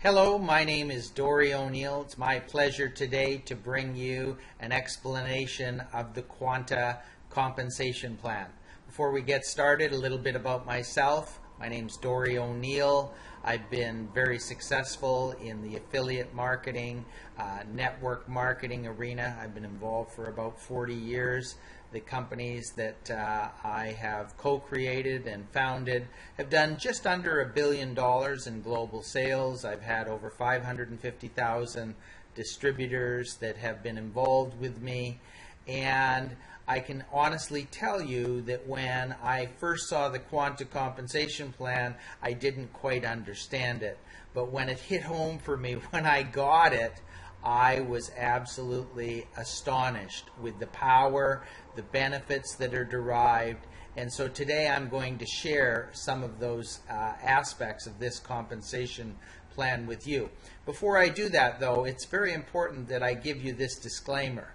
Hello, my name is Dori O'Neill. It's my pleasure today to bring you an explanation of the Quanta compensation plan. Before we get started, a little bit about myself. My name is Dori O'Neill. I've been very successful in the affiliate marketing, network marketing arena. I've been involved for about 40 years. The companies that I have co-created and founded have done just under $1 billion in global sales. I've had over 550,000 distributors that have been involved with me, and I can honestly tell you that when I first saw the Quanta compensation plan, I didn't quite understand it. But when it hit home for me, when I got it, I was absolutely astonished with the power, the benefits that are derived. And so today I'm going to share some of those aspects of this compensation plan with you. Before I do that, though, it's very important that I give you this disclaimer.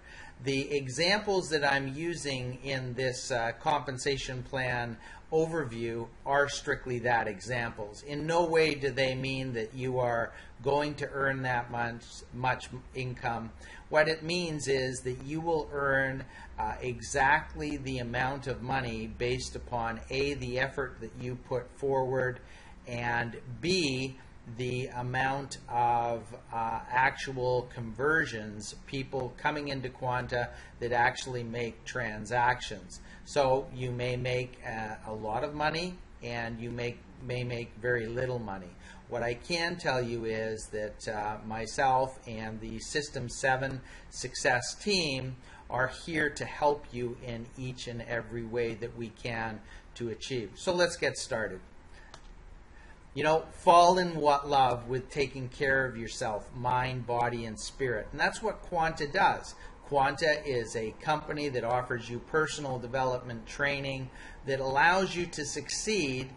The examples that I'm using in this compensation plan overview are strictly that, examples. In no way do they mean that you are going to earn that much income. What it means is that you will earn exactly the amount of money based upon A, the effort that you put forward, and B, the amount of actual conversions, people coming into Quanta that actually make transactions. So you may make a lot of money and you may make very little money. What I can tell you is that myself and the System 7 Success team are here to help you in each and every way that we can to achieve. So let's get started. You know, fall in love with taking care of yourself, mind, body, and spirit. And that's what Quanta does. Quanta is a company that offers you personal development training that allows you to succeed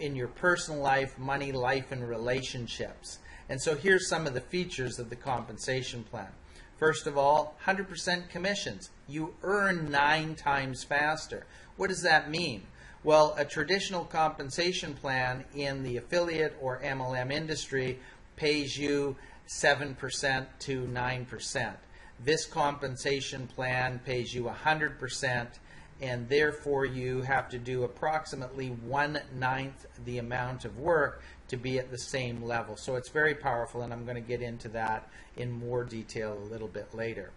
in your personal life, money, life, and relationships. And so here's some of the features of the compensation plan. First of all, 100% commissions. You earn 9 times faster. What does that mean? Well, a traditional compensation plan in the affiliate or MLM industry pays you 7% to 9%. This compensation plan pays you 100%, and therefore you have to do approximately 1/9 the amount of work to be at the same level. So it's very powerful, and I'm going to get into that in more detail a little bit later.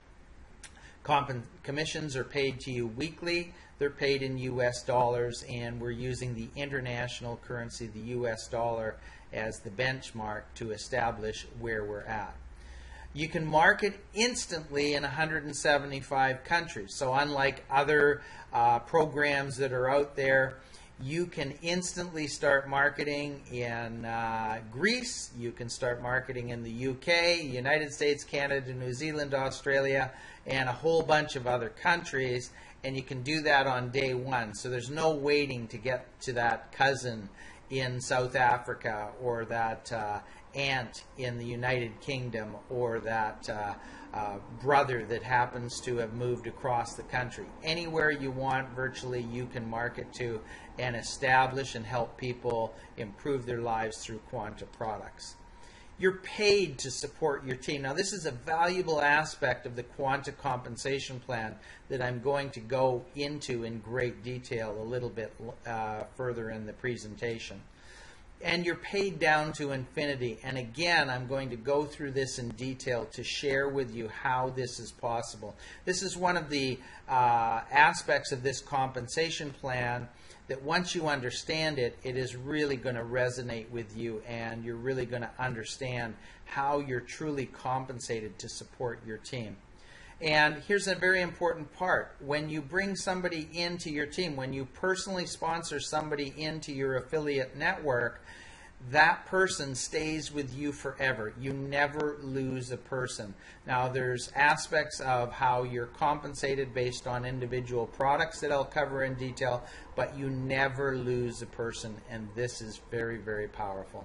Commissions are paid to you weekly. They're paid in US dollars, and we're using the international currency, the US dollar, as the benchmark to establish where we're at. You can market instantly in 175 countries. So unlike other programs that are out there, you can instantly start marketing in Greece, you can start marketing in the UK, United States, Canada, New Zealand, Australia, and a whole bunch of other countries, and you can do that on day one. So there's no waiting to get to that cousin in South Africa, or that aunt in the United Kingdom, or that brother that happens to have moved across the country. Anywhere you want, virtually, you can market to and establish and help people improve their lives through Quanta products. You're paid to support your team. Now, this is a valuable aspect of the Quanta compensation plan that I'm going to go into in great detail a little bit further in the presentation. And you're paid down to infinity. And again, I'm going to go through this in detail to share with you how this is possible. This is one of the aspects of this compensation plan that once you understand it, it is really going to resonate with you, and you're really going to understand how you're truly compensated to support your team. And here's a very important part. When you bring somebody into your team, when you personally sponsor somebody into your affiliate network, that person stays with you forever. You never lose a person. Now, there's aspects of how you're compensated based on individual products that I'll cover in detail, but you never lose a person, and this is very, very powerful.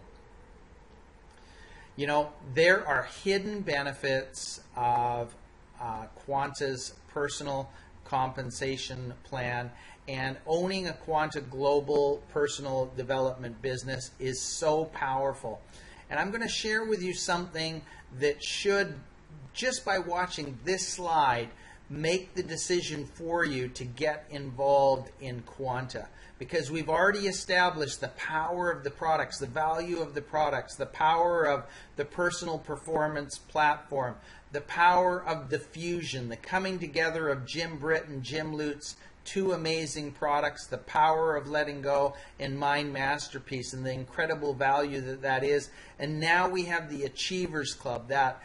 You know, there are hidden benefits of Quanta's personal compensation plan, and owning a Quanta global personal development business is so powerful. And I'm going to share with you something that should, just by watching this slide, make the decision for you to get involved in Quanta. Because we've already established the power of the products, the value of the products, the power of the personal performance platform, the power of the fusion, the coming together of Jim Britt and Jim Lute's two amazing products, the power of letting go and Mind Masterpiece, and the incredible value that that is. And now we have the Achievers Club, that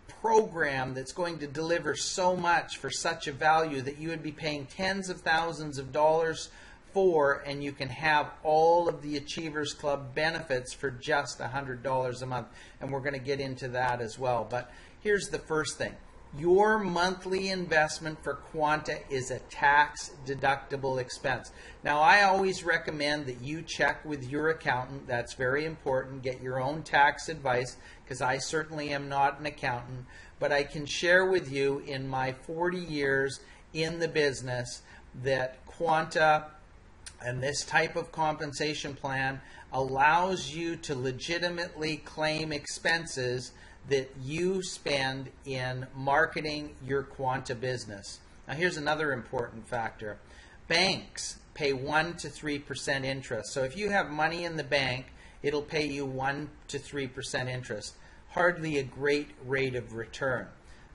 program that's going to deliver so much for such a value that you would be paying tens of thousands of dollars for, and you can have all of the Achievers Club benefits for just $100 a month. And we're going to get into that as well. But here's the first thing. Your monthly investment for Quanta is a tax-deductible expense. Now, I always recommend that you check with your accountant. That's very important. Get your own tax advice, because I certainly am not an accountant. But I can share with you, in my 40 years in the business, that Quanta and this type of compensation plan allows you to legitimately claim expenses that you spend in marketing your Quanta business. Now, here's another important factor. Banks pay 1 to 3% interest. So if you have money in the bank, it'll pay you 1 to 3% interest. Hardly a great rate of return.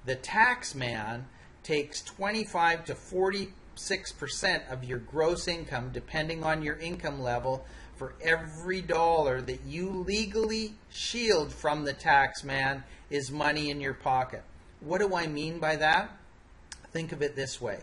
The tax man takes 25 to 46% of your gross income, depending on your income level, for every dollar that you legally shield from the tax man is money in your pocket. What do I mean by that? Think of it this way.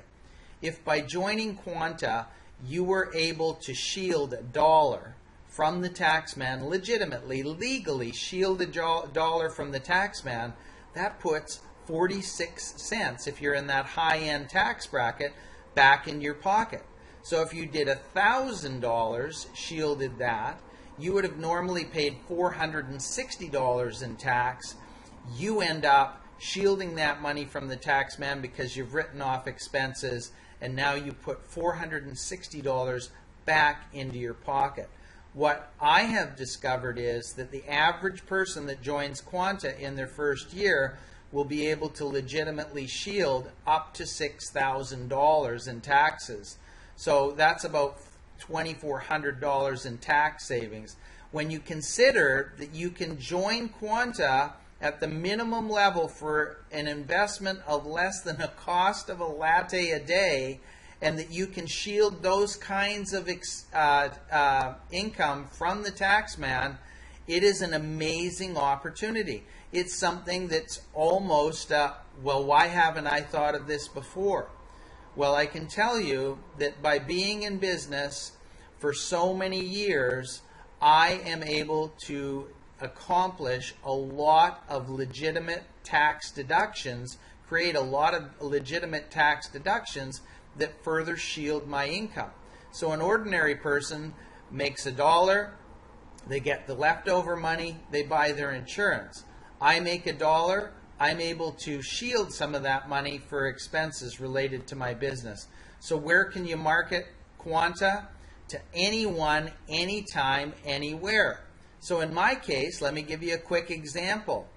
If by joining Quanta you were able to shield a dollar from the tax man, legitimately, legally shield a dollar from the tax man, that puts 46 cents, if you're in that high-end tax bracket, back in your pocket. So if you did $1,000, shielded that, you would have normally paid $460 in tax. You end up shielding that money from the tax man because you've written off expenses, and now you put $460 back into your pocket. What I have discovered is that the average person that joins Quanta in their first year will be able to legitimately shield up to $6,000 in taxes. So that's about $2,400 in tax savings. When you consider that you can join Quanta at the minimum level for an investment of less than the cost of a latte a day, and that you can shield those kinds of income from the tax man, it is an amazing opportunity. It's something that's almost, well, why haven't I thought of this before? Well, I can tell you that by being in business for so many years, I am able to accomplish a lot of legitimate tax deductions, create a lot of legitimate tax deductions that further shield my income. So an ordinary person makes $1, they get the leftover money, they buy their insurance. I make $1, I'm able to shield some of that money for expenses related to my business. So where can you market Quanta? To anyone, anytime, anywhere. So in my case, let me give you a quick example.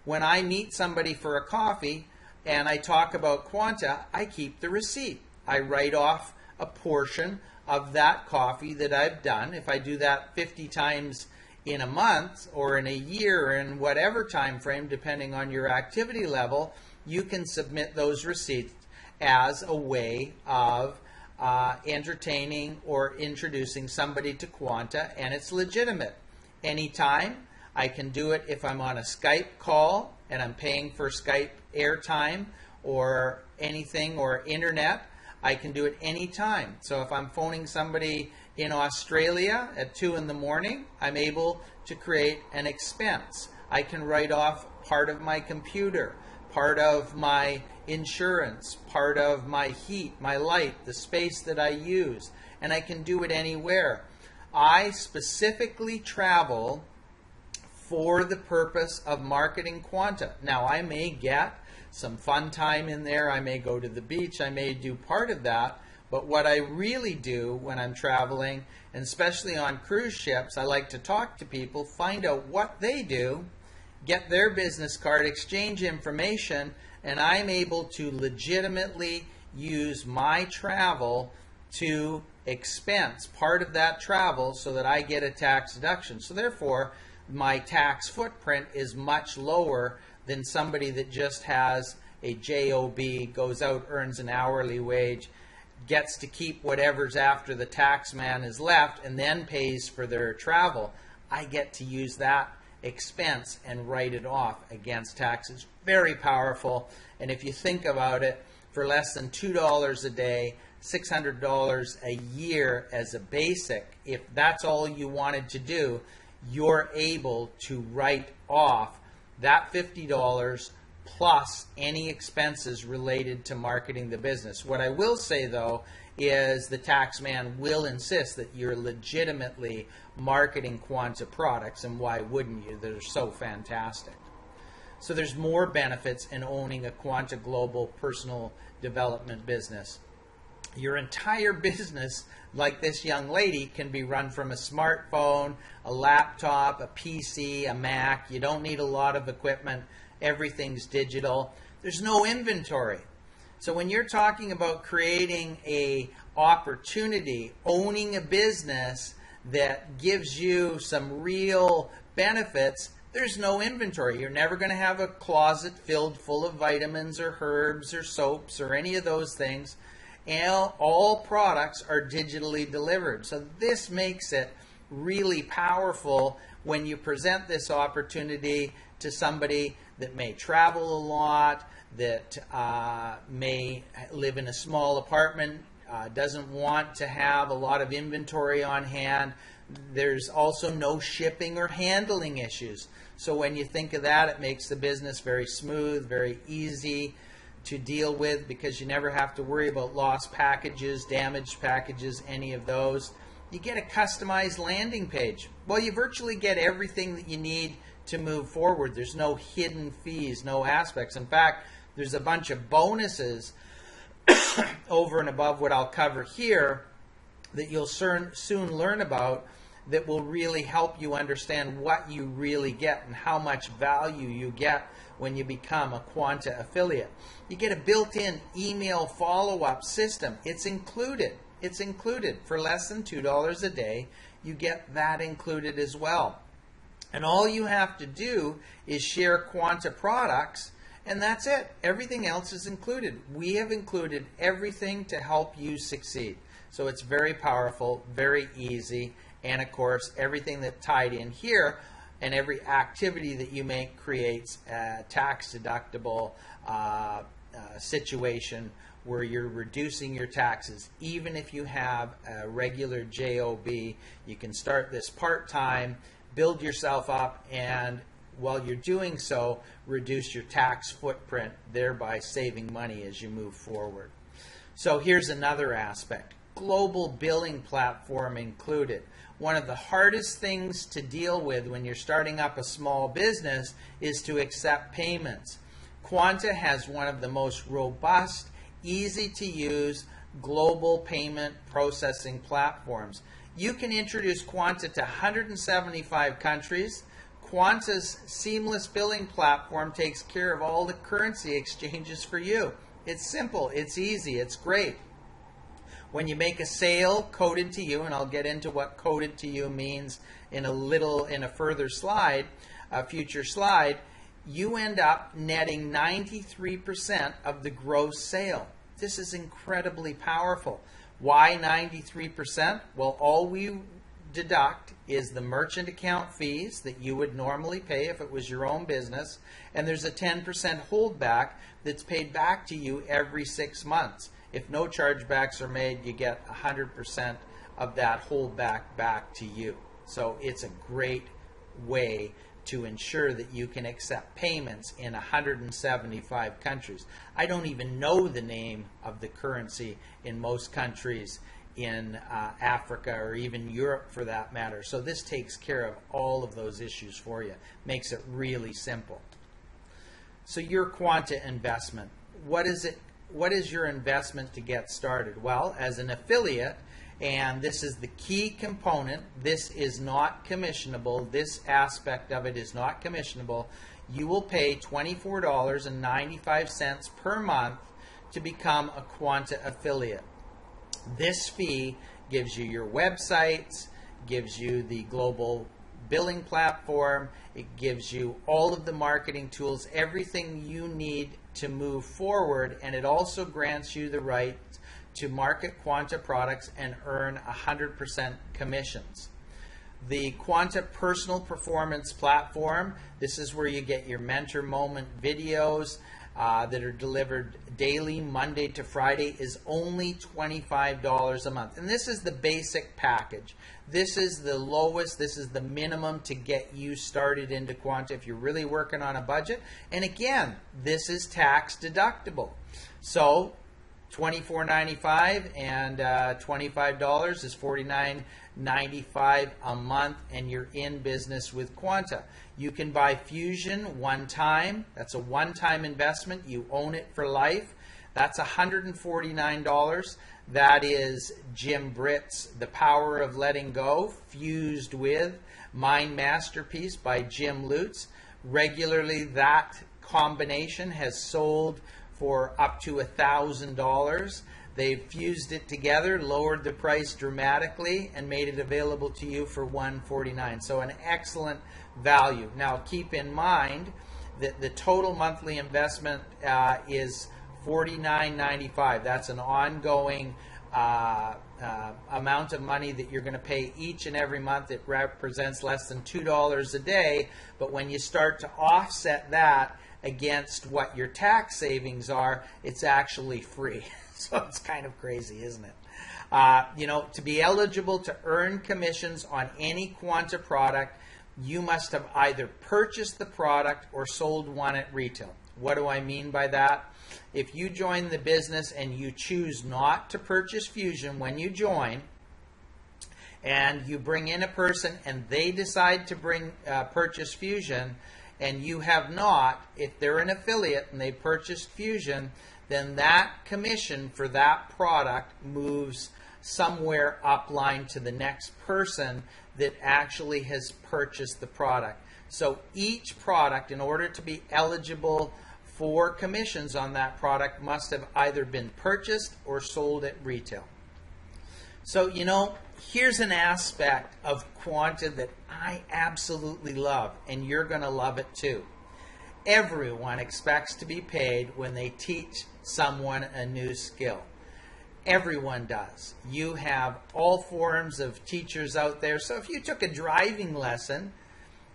When I meet somebody for a coffee and I talk about Quanta, I keep the receipt. I write off a portion of that coffee that I've done. If I do that 50 times in a month or in a year or in whatever time frame, depending on your activity level, you can submit those receipts as a way of entertaining or introducing somebody to Quanta, and it's legitimate. Anytime, I can do it if I'm on a Skype call and I'm paying for Skype airtime or anything, or internet. I can do it anytime. So if I'm phoning somebody in Australia at 2 in the morning, I'm able to create an expense. I can write off part of my computer, part of my insurance, part of my heat, my light, the space that I use, and I can do it anywhere. I specifically travel for the purpose of marketing Quanta. Now, I may get some fun time in there, I may go to the beach, I may do part of that, But what I really do when I'm traveling, and especially on cruise ships, I like to talk to people, find out what they do, get their business card, exchange information, and I'm able to legitimately use my travel to expense part of that travel so that I get a tax deduction. So therefore, my tax footprint is much lower than somebody that just has a job, goes out, earns an hourly wage, gets to keep whatever's after the tax man is left, and then pays for their travel. I get to use that expense and write it off against taxes. Very powerful. And if you think about it, for less than $2 a day, $600 a year as a basic, if that's all you wanted to do, you're able to write off that $50 plus any expenses related to marketing the business. What I will say, though, is the tax man will insist that you're legitimately marketing Quanta products, and why wouldn't you? They're so fantastic. So there's more benefits in owning a Quanta Global personal development business. Your entire business, like this young lady, can be run from a smartphone, a laptop, a PC, a Mac. You don't need a lot of equipment. Everything's digital. There's no inventory. So when you're talking about creating a opportunity, owning a business that gives you some real benefits, there's no inventory. You're never going to have a closet filled full of vitamins or herbs or soaps or any of those things. And all products are digitally delivered. So this makes it really powerful when you present this opportunity to somebody that may travel a lot, that may live in a small apartment, doesn't want to have a lot of inventory on hand. There's also no shipping or handling issues. So when you think of that, it makes the business very smooth, very easy to deal with, because you never have to worry about lost packages, damaged packages, any of those. You get a customized landing page. Well, you virtually get everything that you need to move forward. There's no hidden fees, no aspects. In fact, there's a bunch of bonuses over and above what I'll cover here that you'll soon learn about, that will really help you understand what you really get and how much value you get when you become a Quanta affiliate. You get a built-in email follow-up system. It's included. It's included. For less than $2 a day, you get that included as well. And all you have to do is share Quanta products, and that's it. Everything else is included. We have included everything to help you succeed. So it's very powerful, very easy, and of course, everything that's tied in here and every activity that you make creates a tax-deductible situation where you're reducing your taxes. Even if you have a regular job, you can start this part-time, build yourself up, and while you're doing so, reduce your tax footprint, thereby saving money as you move forward. So here's another aspect. Global billing platform included. One of the hardest things to deal with when you're starting up a small business is to accept payments. Quanta has one of the most robust, easy to use global payment processing platforms. You can introduce Quanta to 175 countries. Quanta's seamless billing platform takes care of all the currency exchanges for you. It's simple, it's easy, it's great. When you make a sale coded to you, and I'll get into what coded to you means in a further slide, a future slide, you end up netting 93% of the gross sale. This is incredibly powerful. Why 93%? Well, all we deduct is the merchant account fees that you would normally pay if it was your own business, and there's a 10% holdback that's paid back to you every 6 months. If no chargebacks are made, you get 100% of that holdback back to you. So it's a great way to ensure that you can accept payments in 175 countries. I don't even know the name of the currency in most countries in Africa or even Europe for that matter. So this takes care of all of those issues for you. Makes it really simple. So your Quanta investment, what does it what is your investment to get started? Well, as an affiliate, and this is the key component, this is not commissionable. This aspect of it is not commissionable. You will pay $24.95 per month to become a Quanta affiliate. This fee gives you your websites, gives you the global billing platform, it gives you all of the marketing tools, everything you need to move forward, and it also grants you the right to market Quanta products and earn 100% commissions. The Quanta Personal Performance Platform, this is where you get your mentor moment videos that are delivered daily, Monday to Friday, is only $25 a month. And this is the basic package. This is the lowest, this is the minimum to get you started into Quanta if you're really working on a budget. And again, this is tax deductible. So $24.95 and $25 is $49.95 a month, and you're in business with Quanta. You can buy Fusion one time. That's a one-time investment. You own it for life. That's $149. That is Jim Britt's The Power of Letting Go, fused with Mind Masterpiece by Jim Lutz. Regularly, that combination has sold for up to $1,000. They've fused it together, lowered the price dramatically, and made it available to you for $149. So an excellent value. Now keep in mind that the total monthly investment is $49.95. That's an ongoing amount of money that you're going to pay each and every month. It represents less than $2 a day, but when you start to offset that against what your tax savings are, it's actually free. So it's kind of crazy, isn't it? You know, to be eligible to earn commissions on any Quanta product, you must have either purchased the product or sold one at retail. What do I mean by that? If you join the business and you choose not to purchase Fusion when you join, and you bring in a person and they decide to purchase Fusion, and you have not, if they're an affiliate and they purchased Fusion, then that commission for that product moves somewhere upline to the next person that actually has purchased the product. So each product, in order to be eligible for commissions on that product, must have either been purchased or sold at retail. So, you know, here's an aspect of Quanta that I absolutely love, and you're going to love it too. Everyone expects to be paid when they teach someone a new skill. Everyone does. You have all forms of teachers out there. So if you took a driving lesson,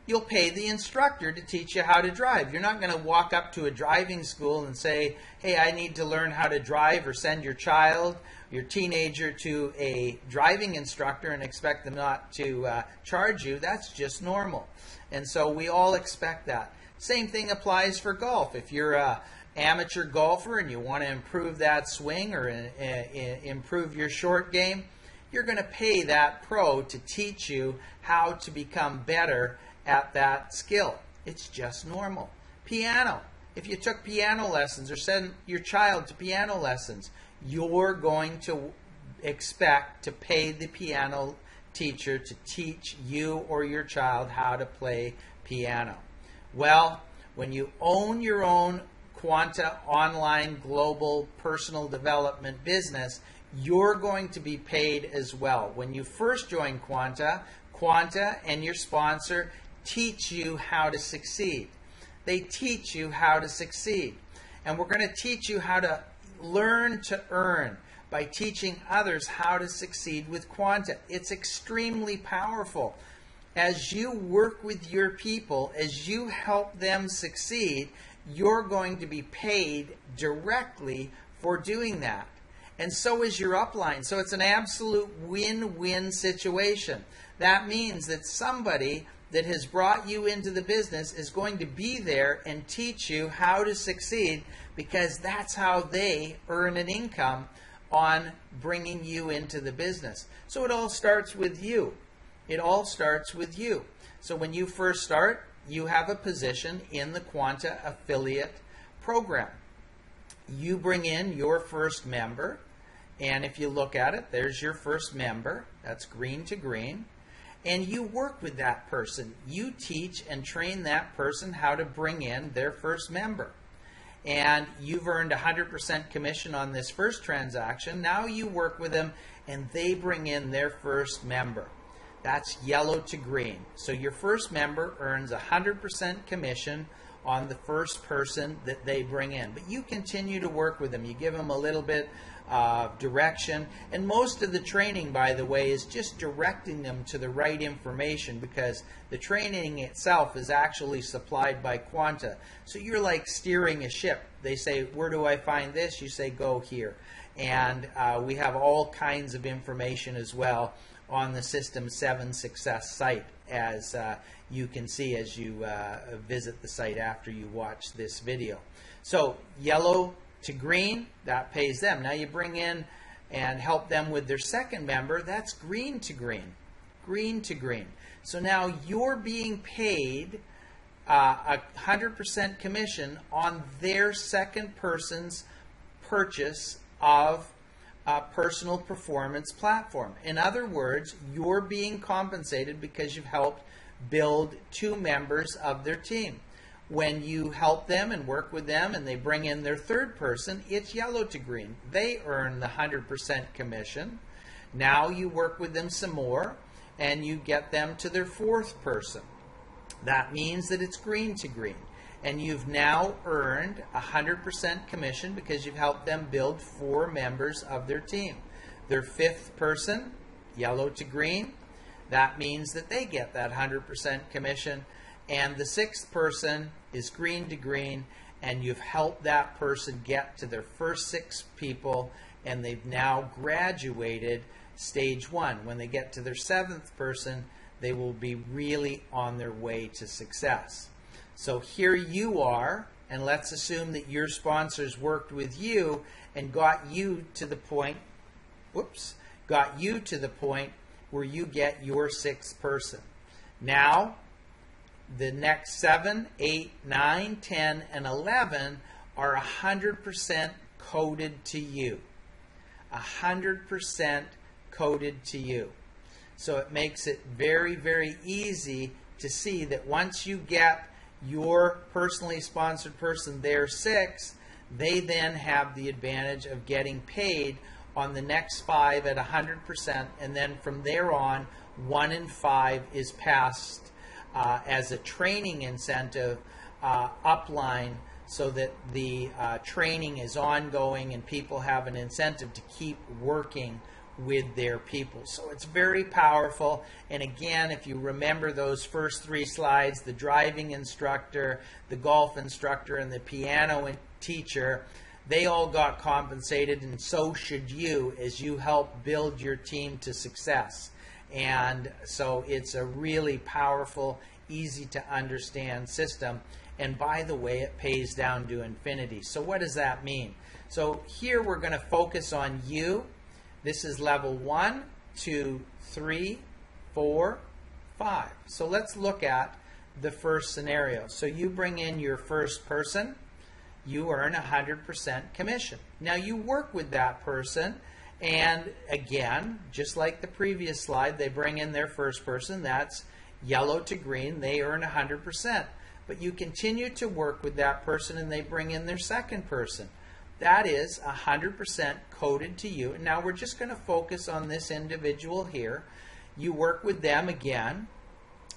you'll pay the instructor to teach you how to drive. You're not going to walk up to a driving school and say, hey, I need to learn how to drive, or send your child, your teenager, to a driving instructor and expect them not to charge you. That's just normal. And so we all expect that. Same thing applies for golf. If you're an amateur golfer and you want to improve that swing or improve your short game, you're going to pay that pro to teach you how to become better at that skill. It's just normal. Piano. If you took piano lessons or send your child to piano lessons, you're going to expect to pay the piano teacher to teach you or your child how to play piano. Well, when you own your own Quanta online global personal development business, you're going to be paid as well. When you first join Quanta, Quanta and your sponsor teach you how to succeed. They teach you how to succeed. And we're going to teach you how to learn to earn by teaching others how to succeed with Quanta. It's extremely powerful. As you work with your people, as you help them succeed, you're going to be paid directly for doing that. And so is your upline. So it's an absolute win-win situation. That means that somebody that has brought you into the business is going to be there and teach you how to succeed, because that's how they earn an income on bringing you into the business. So it all starts with you. It all starts with you. So when you first start, you have a position in the Quanta affiliate program. you bring in your first member, and if you look at it, there's your first member. That's green to green. And you work with that person. You teach and train that person how to bring in their first member. And you've earned 100% commission on this first transaction. Now you work with them and they bring in their first member. That's yellow to green. So your first member earns 100% commission on the first person that they bring in. But you continue to work with them. You give them a little bit of direction. And most of the training, by the way, is just directing them to the right information, because the training itself is actually supplied by Quanta. So you're like steering a ship. They say, where do I find this? You say, go here. And we have all kinds of information as well on the System 7 Success site, as you can see as you visit the site after you watch this video. So yellow to green, that pays them. Now you bring in and help them with their second member, that's green to green. Green to green. So now you're being paid 100% commission on their second person's purchase of a personal performance platform. In other words, you're being compensated because you've helped build two members of their team. When you help them and work with them and they bring in their third person, it's yellow to green. They earn the 100% commission. Now you work with them some more and you get them to their fourth person. That means that it's green to green. And you've now earned 100% commission because you've helped them build 4 members of their team. Their fifth person, yellow to green, that means that they get that 100% commission. And the sixth person is green to green, and you've helped that person get to their first 6 people, and they've now graduated stage 1. When they get to their 7th person, they will be really on their way to success. So here you are, and let's assume that your sponsors worked with you and got you to the point, where you get your 6th person. Now, the next 7, 8, 9, 10, and 11 are 100% coded to you. 100% coded to you. So it makes it very, very easy to see that once you get your personally sponsored person, their 6, they then have the advantage of getting paid on the next 5 at 100%, and then from there on, 1 in 5 is passed as a training incentive upline, so that the training is ongoing and people have an incentive to keep working with their people. So it's very powerful. And again, if you remember those first 3 slides, the driving instructor, the golf instructor, and the piano teacher, they all got compensated, and so should you, as you help build your team to success. And so it's a really powerful, easy to understand system. And by the way, it pays down to infinity. So what does that mean? So here we're going to focus on you. This is level 1, 2, 3, 4, 5. So let's look at the first scenario. So you bring in your first person, you earn 100% commission. Now you work with that person, and again, just like the previous slide, they bring in their first person, that's yellow to green, they earn 100%. But you continue to work with that person and they bring in their second person. That is 100% coded to you. And now we're just going to focus on this individual here. You work with them again.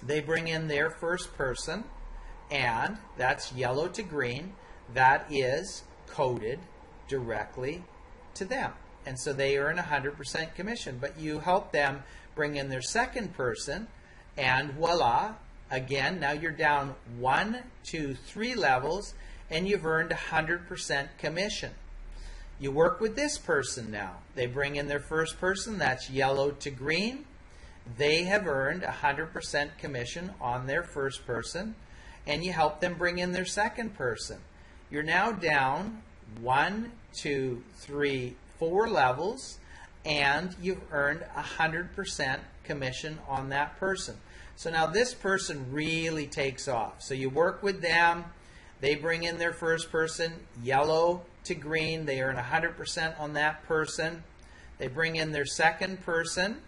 They bring in their first person, and that's yellow to green. That is coded directly to them. And so they earn 100% commission. But you help them bring in their second person, and voila, again, now you're down 1, 2, 3 levels, and you've earned 100% commission. You work with this person now. They bring in their first person, that's yellow to green. They have earned 100% commission on their first person, and you help them bring in their second person. You're now down 1, 2, 3, 4 levels, and you've earned 100% commission on that person. So now this person really takes off. So you work with them, they bring in their first person, yellow to green, they earn 100% on that person. They bring in their second person,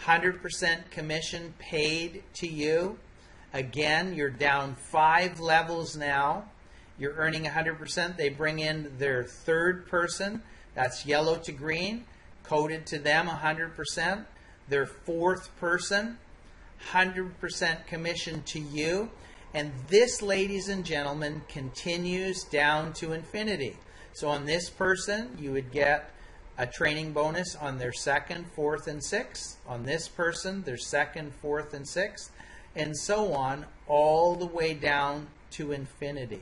100% commission paid to you. Again, you're down 5 levels now. You're earning 100%. They bring in their third person, that's yellow to green, coded to them 100%. Their fourth person, 100% commission to you. And this, ladies and gentlemen, continues down to infinity. So on this person, you would get a training bonus on their second, fourth, and sixth. On this person, their second, fourth, and sixth. And so on, all the way down to infinity.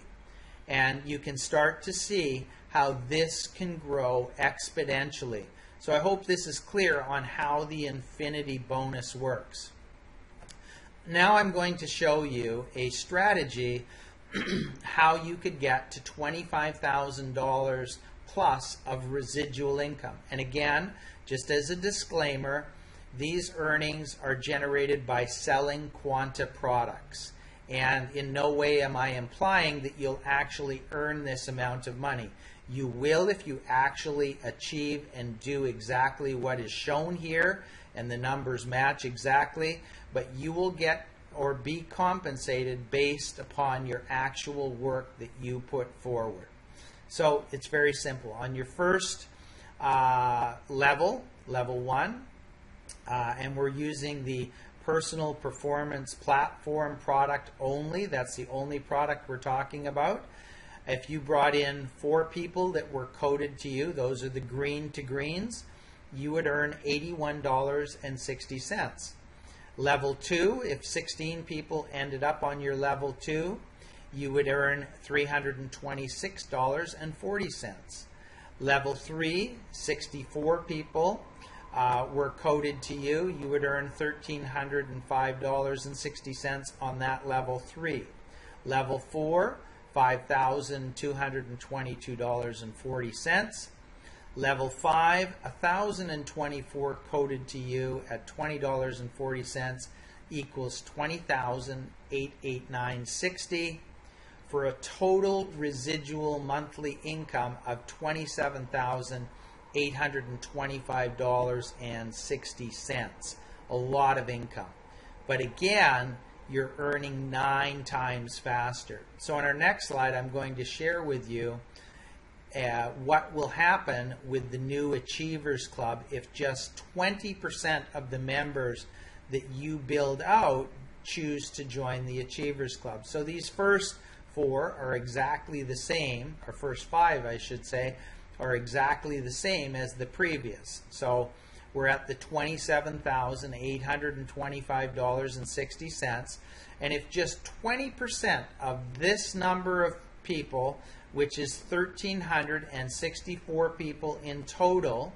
And you can start to see how this can grow exponentially. So I hope this is clear on how the infinity bonus works. Now I'm going to show you a strategy how you could get to $25,000 plus of residual income. And again, just as a disclaimer, these earnings are generated by selling Quanta products. And in no way am I implying that you'll actually earn this amount of money. You will if you actually achieve and do exactly what is shown here, and the numbers match exactly, but you will get or be compensated based upon your actual work that you put forward. So it's very simple. On your first level 1, and we're using the personal performance platform product only. That's the only product we're talking about. If you brought in 4 people that were coded to you, those are the green to greens, you would earn $81.60. Level 2, if 16 people ended up on your level 2, you would earn $326.40. Level 3, 64 people were coded to you, you would earn $1,305.60 on that level 3. Level 4, $5,222.40. Level 5, 1,024 coded to you at $20.40 equals $20,889.60 for a total residual monthly income of $27,825.60. A lot of income. But again, you're earning 9 times faster. So on our next slide, I'm going to share with you what will happen with the new Achievers Club if just 20% of the members that you build out choose to join the Achievers Club. So these first 4 are exactly the same, or first 5 I should say, are exactly the same as the previous. So we're at the $27,825.60, and if just 20% of this number of people, which is 1,364 people in total,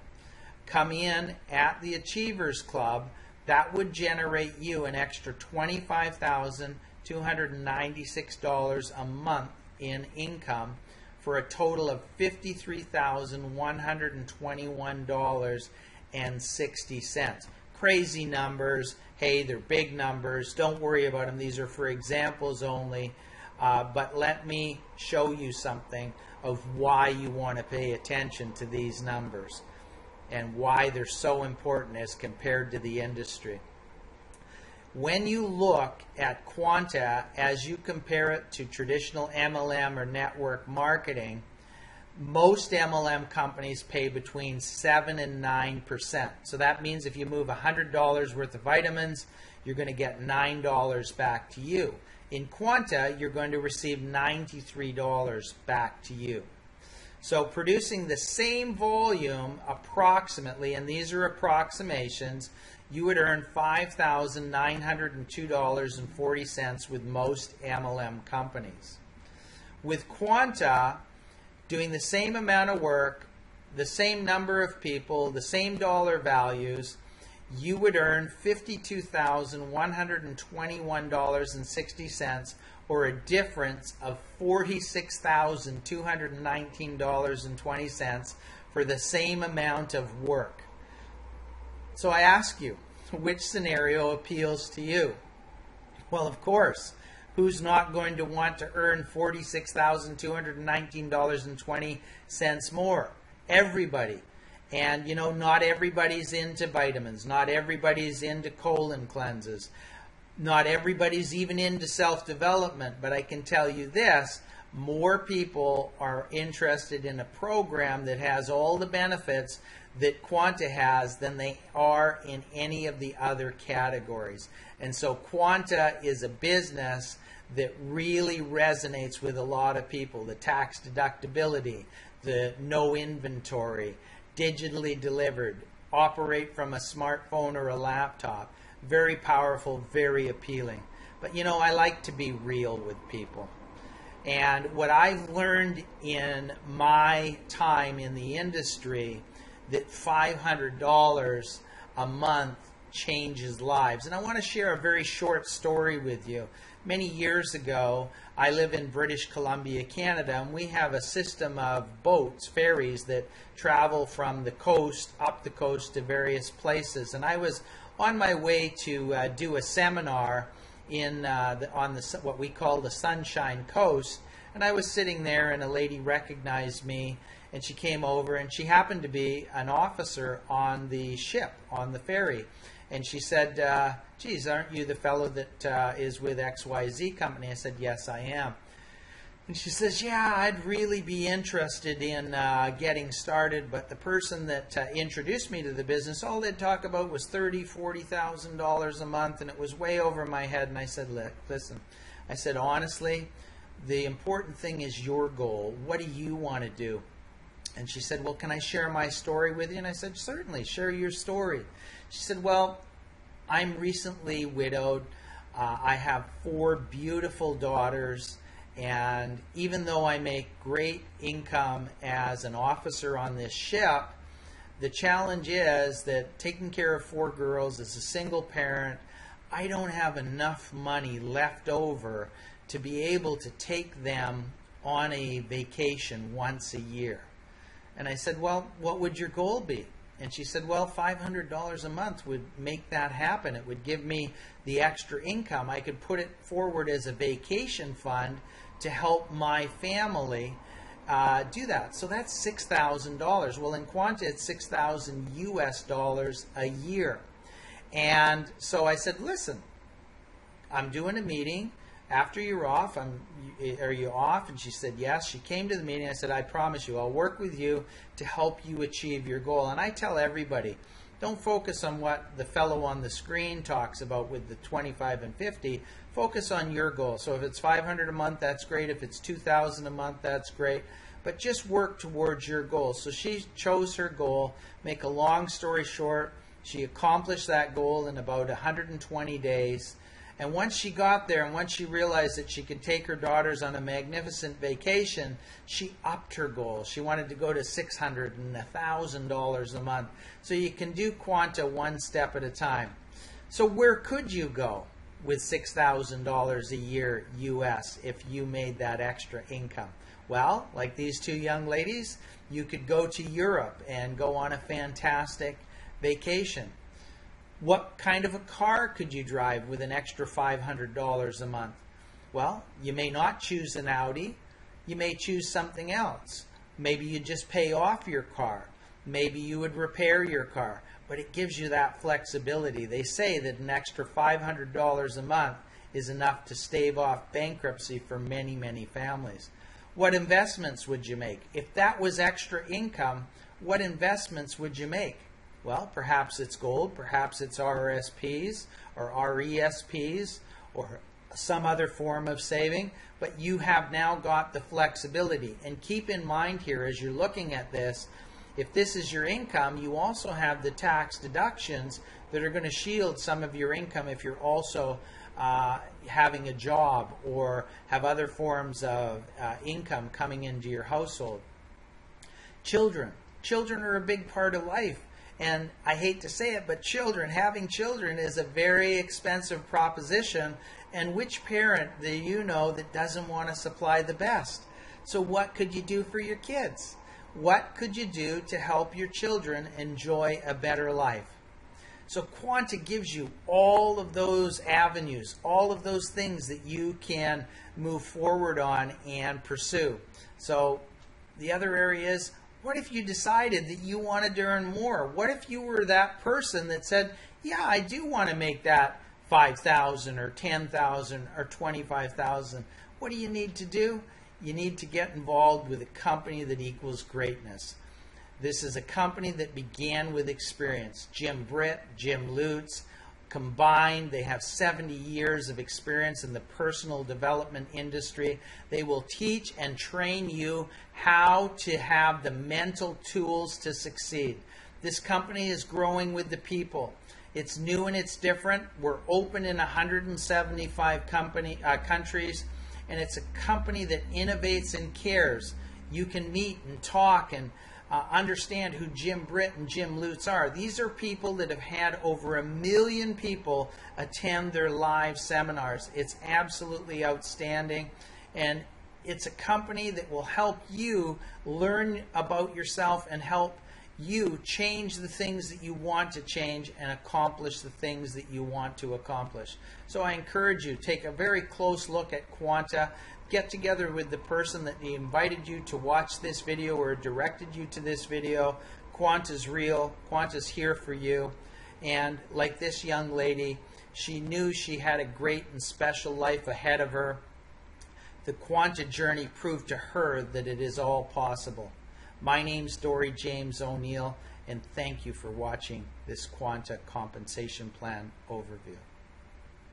come in at the Achievers Club, that would generate you an extra $25,296 a month in income for a total of $53,121.60. Crazy numbers. Hey, they're big numbers. Don't worry about them. These are for examples only. But let me show you something of why you want to pay attention to these numbers and why they're so important as compared to the industry. When you look at Quanta as you compare it to traditional MLM or network marketing, most MLM companies pay between 7 and 9%. So that means if you move $100 worth of vitamins, you're going to get $9 back to you. In Quanta, you're going to receive $93 back to you. So producing the same volume approximately, and these are approximations, you would earn $5,902.40 with most MLM companies. With Quanta, doing the same amount of work, the same number of people, the same dollar values, you would earn $52,121.60, or a difference of $46,219.20 for the same amount of work. So I ask you, which scenario appeals to you? Well, of course, Who's not going to want to earn $46,219.20 more? Everybody. And, you know, not everybody's into vitamins. Not everybody's into colon cleanses. Not everybody's even into self-development. But I can tell you this, more people are interested in a program that has all the benefits that Quanta has than they are in any of the other categories. And so Quanta is a business that really resonates with a lot of people. The tax deductibility, the no inventory, digitally delivered, operate from a smartphone or a laptop. Very powerful, very appealing. But you know, I like to be real with people. And what I've learned in my time in the industry, that $500 a month changes lives. And I want to share a very short story with you. Many years ago, I live in British Columbia, Canada, and we have a system of boats, ferries, that travel from the coast, up the coast to various places. And I was on my way to do a seminar on what we call the Sunshine Coast, and I was sitting there and a lady recognized me, and she came over, and she happened to be an officer on the ship, on the ferry. And she said, geez, aren't you the fellow that is with XYZ company? I said, yes, I am. And she says, yeah, I'd really be interested in getting started, but the person that introduced me to the business, all they'd talk about was $30,000, $40,000 a month, and it was way over my head. And I said, listen, I said, honestly, the important thing is your goal. What do you want to do? And she said, well, can I share my story with you? And I said, certainly, share your story. She said, well, I'm recently widowed. I have 4 beautiful daughters. And even though I make great income as an officer on this ship, the challenge is that taking care of 4 girls as a single parent, I don't have enough money left over to be able to take them on a vacation once a year. And I said, well, what would your goal be? And she said, well, $500 a month would make that happen. It would give me the extra income. I could put it forward as a vacation fund to help my family do that. So that's $6,000. Well, in Quanta, it's $6,000 US a year. And so I said, listen, I'm doing a meeting. After you're off, are you off? And she said, yes. She came to the meeting. I said, I promise you, I'll work with you to help you achieve your goal. And I tell everybody, don't focus on what the fellow on the screen talks about with the 25 and 50. Focus on your goal. So if it's $500 a month, that's great. If it's $2,000 a month, that's great. But just work towards your goal. So she chose her goal. Make a long story short, she accomplished that goal in about 120 days. And once she got there and once she realized that she could take her daughters on a magnificent vacation, she upped her goal. She wanted to go to $600 and $1,000 a month. So you can do Quanta one step at a time. So where could you go with $6,000 a year US if you made that extra income? Well, like these 2 young ladies, you could go to Europe and go on a fantastic vacation. What kind of a car could you drive with an extra $500 a month? Well, you may not choose an Audi. You may choose something else. Maybe you just pay off your car. Maybe you would repair your car. But it gives you that flexibility. They say that an extra $500 a month is enough to stave off bankruptcy for many, many families. What investments would you make? If that was extra income, what investments would you make? Well, perhaps it's gold, perhaps it's RRSPs or RESPs or some other form of saving, but you have now got the flexibility. And keep in mind here as you're looking at this, if this is your income, you also have the tax deductions that are going to shield some of your income if you're also having a job or have other forms of income coming into your household. Children are a big part of life. And I hate to say it, but having children is a very expensive proposition. And which parent do you know that doesn't want to supply the best? So what could you do for your kids? What could you do to help your children enjoy a better life? So Quanta gives you all of those avenues, all of those things that you can move forward on and pursue. So the other area is, what if you decided that you wanted to earn more? What if you were that person that said, yeah, I do want to make that 5,000 or 10,000 or 25,000? What do you need to do? You need to get involved with a company that equals greatness. This is a company that began with experience. Jim Britt, Jim Lutz, combined, they have 70 years of experience in the personal development industry. They will teach and train you how to have the mental tools to succeed. This company is growing with the people. It's new and it's different. We're open in 175 countries, and it's a company that innovates and cares. You can meet and talk and understand who Jim Britt and Jim Lutz are. These are people that have had over 1 million people attend their live seminars. It's absolutely outstanding, and it's a company that will help you learn about yourself and help you change the things that you want to change and accomplish the things that you want to accomplish. So I encourage you, take a very close look at Quanta. Get together with the person that invited you to watch this video or directed you to this video. Quanta's real. Quanta's here for you. And like this young lady, she knew she had a great and special life ahead of her. The Quanta journey proved to her that it is all possible. My name's Dori James O'Neill, and thank you for watching this Quanta compensation plan overview.